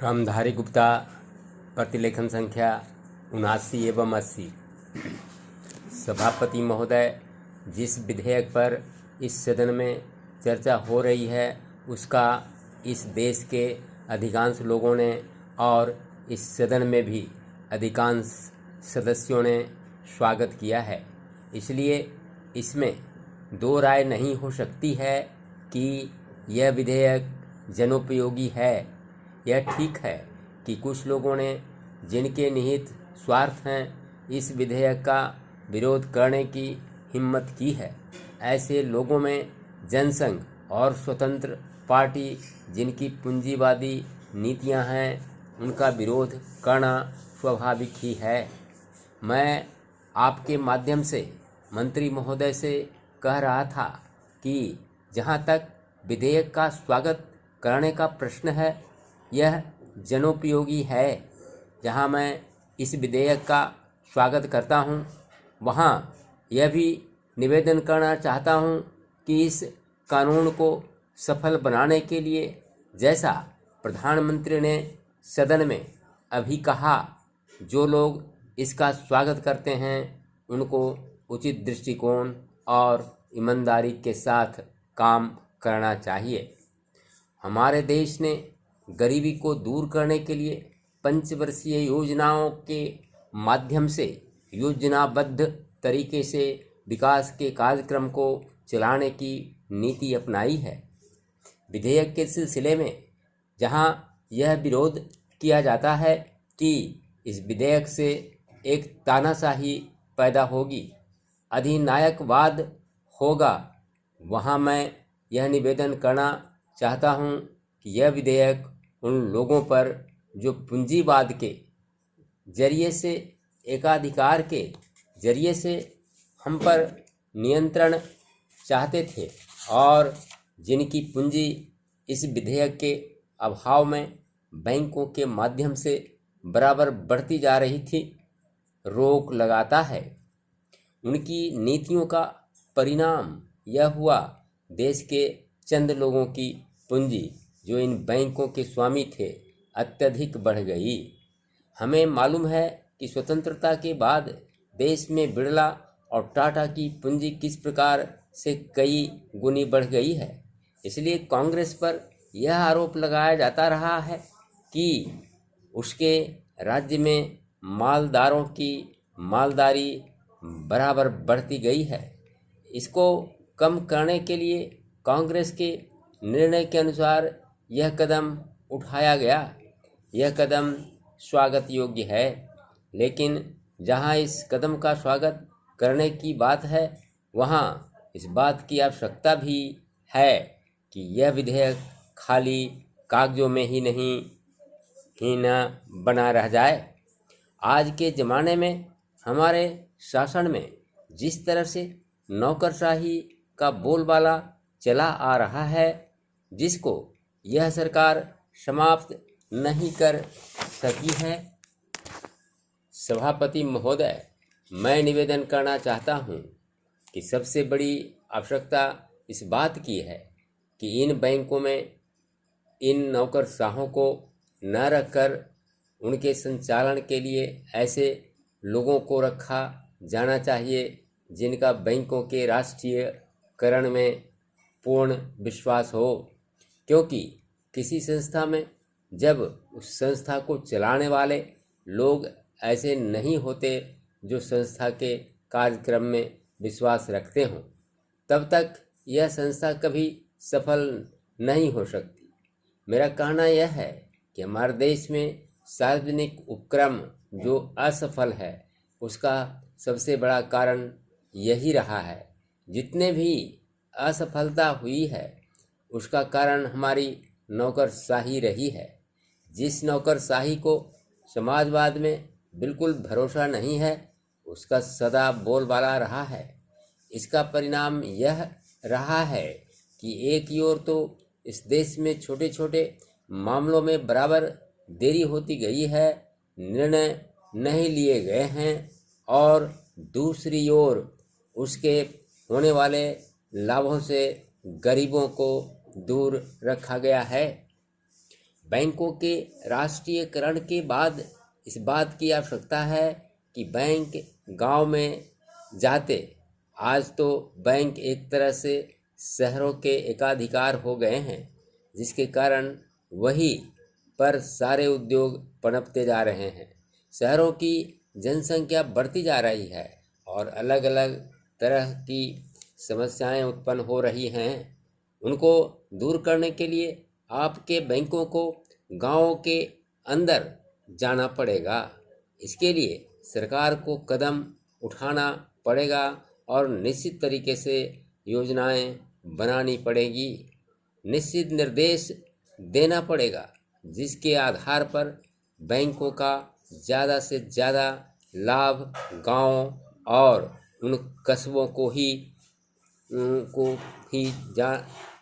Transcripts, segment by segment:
रामधारी गुप्ता, प्रतिलेखन संख्या 79/80। सभापति महोदय, जिस विधेयक पर इस सदन में चर्चा हो रही है उसका इस देश के अधिकांश लोगों ने और इस सदन में भी अधिकांश सदस्यों ने स्वागत किया है। इसलिए इसमें दो राय नहीं हो सकती है कि यह विधेयक जनोपयोगी है। यह ठीक है कि कुछ लोगों ने, जिनके निहित स्वार्थ हैं, इस विधेयक का विरोध करने की हिम्मत की है। ऐसे लोगों में जनसंघ और स्वतंत्र पार्टी, जिनकी पूंजीवादी नीतियां हैं, उनका विरोध करना स्वाभाविक ही है। मैं आपके माध्यम से मंत्री महोदय से कह रहा था कि जहां तक विधेयक का स्वागत करने का प्रश्न है, यह जनोपयोगी है। जहां मैं इस विधेयक का स्वागत करता हूं, वहां यह भी निवेदन करना चाहता हूं कि इस कानून को सफल बनाने के लिए, जैसा प्रधानमंत्री ने सदन में अभी कहा, जो लोग इसका स्वागत करते हैं उनको उचित दृष्टिकोण और ईमानदारी के साथ काम करना चाहिए। हमारे देश ने गरीबी को दूर करने के लिए पंचवर्षीय योजनाओं के माध्यम से योजनाबद्ध तरीके से विकास के कार्यक्रम को चलाने की नीति अपनाई है। विधेयक के सिलसिले में जहां यह विरोध किया जाता है कि इस विधेयक से एक तानाशाही पैदा होगी, अधिनायकवाद होगा, वहां मैं यह निवेदन करना चाहता हूं कि यह विधेयक उन लोगों पर जो पूंजीवाद के जरिए से, एकाधिकार के जरिए से हम पर नियंत्रण चाहते थे और जिनकी पूंजी इस विधेयक के अभाव में बैंकों के माध्यम से बराबर बढ़ती जा रही थी, रोक लगाता है। उनकी नीतियों का परिणाम यह हुआ, देश के चंद लोगों की पूंजी जो इन बैंकों के स्वामी थे अत्यधिक बढ़ गई। हमें मालूम है कि स्वतंत्रता के बाद देश में बिड़ला और टाटा की पूंजी किस प्रकार से कई गुनी बढ़ गई है। इसलिए कांग्रेस पर यह आरोप लगाया जाता रहा है कि उसके राज्य में मालदारों की मालदारी बराबर बढ़ती गई है। इसको कम करने के लिए कांग्रेस के निर्णय के अनुसार यह कदम उठाया गया। यह कदम स्वागत योग्य है, लेकिन जहां इस कदम का स्वागत करने की बात है, वहां इस बात की आवश्यकता भी है कि यह विधेयक खाली कागजों में ही न बना रह जाए। आज के ज़माने में हमारे शासन में जिस तरह से नौकरशाही का बोलबाला चला आ रहा है, जिसको यह सरकार समाप्त नहीं कर सकी है। सभापति महोदय, मैं निवेदन करना चाहता हूं कि सबसे बड़ी आवश्यकता इस बात की है कि इन बैंकों में इन नौकरशाहों को न रखकर उनके संचालन के लिए ऐसे लोगों को रखा जाना चाहिए जिनका बैंकों के राष्ट्रीयकरण में पूर्ण विश्वास हो। क्योंकि किसी संस्था में जब उस संस्था को चलाने वाले लोग ऐसे नहीं होते जो संस्था के कार्यक्रम में विश्वास रखते हों, तब तक यह संस्था कभी सफल नहीं हो सकती। मेरा कहना यह है कि हमारे देश में सार्वजनिक उपक्रम जो असफल है, उसका सबसे बड़ा कारण यही रहा है। जितने भी असफलता हुई है उसका कारण हमारी नौकरशाही रही है। जिस नौकरशाही को समाजवाद में बिल्कुल भरोसा नहीं है, उसका सदा बोलबाला रहा है। इसका परिणाम यह रहा है कि एक ही ओर तो इस देश में छोटे छोटे मामलों में बराबर देरी होती गई है, निर्णय नहीं लिए गए हैं, और दूसरी ओर उसके होने वाले लाभों से गरीबों को दूर रखा गया है। बैंकों के राष्ट्रीयकरण के बाद इस बात की आवश्यकता है कि बैंक गांव में जाते। आज तो बैंक एक तरह से शहरों के एकाधिकार हो गए हैं, जिसके कारण वही पर सारे उद्योग पनपते जा रहे हैं। शहरों की जनसंख्या बढ़ती जा रही है और अलग अलग तरह की समस्याएं उत्पन्न हो रही हैं। उनको दूर करने के लिए आपके बैंकों को गांवों के अंदर जाना पड़ेगा। इसके लिए सरकार को कदम उठाना पड़ेगा और निश्चित तरीके से योजनाएं बनानी पड़ेगी, निश्चित निर्देश देना पड़ेगा, जिसके आधार पर बैंकों का ज़्यादा से ज़्यादा लाभ गांव और उन कस्बों को ही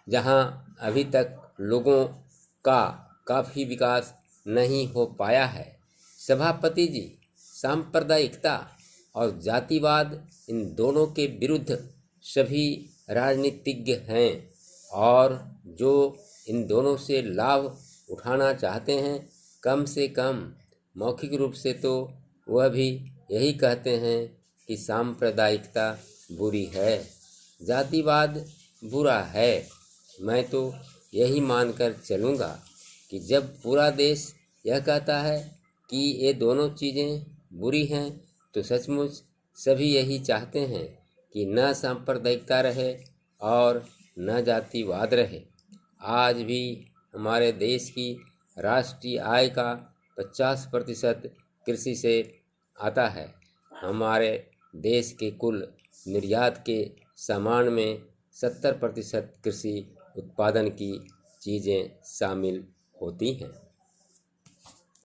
जहां अभी तक लोगों का काफ़ी विकास नहीं हो पाया है। सभापति जी सांप्रदायिकता और जातिवाद इन दोनों के विरुद्ध सभी राजनीतिज्ञ हैं और जो इन दोनों से लाभ उठाना चाहते हैं, कम से कम मौखिक रूप से तो वह भी यही कहते हैं कि सांप्रदायिकता बुरी है, जातिवाद बुरा है। मैं तो यही मानकर चलूँगा कि जब पूरा देश यह कहता है कि ये दोनों चीज़ें बुरी हैं, तो सचमुच सभी यही चाहते हैं कि न सांप्रदायिकता रहे और न जातिवाद रहे। आज भी हमारे देश की राष्ट्रीय आय का 50% कृषि से आता है। हमारे देश के कुल निर्यात के सामान में 70% कृषि उत्पादन की चीज़ें शामिल होती हैं।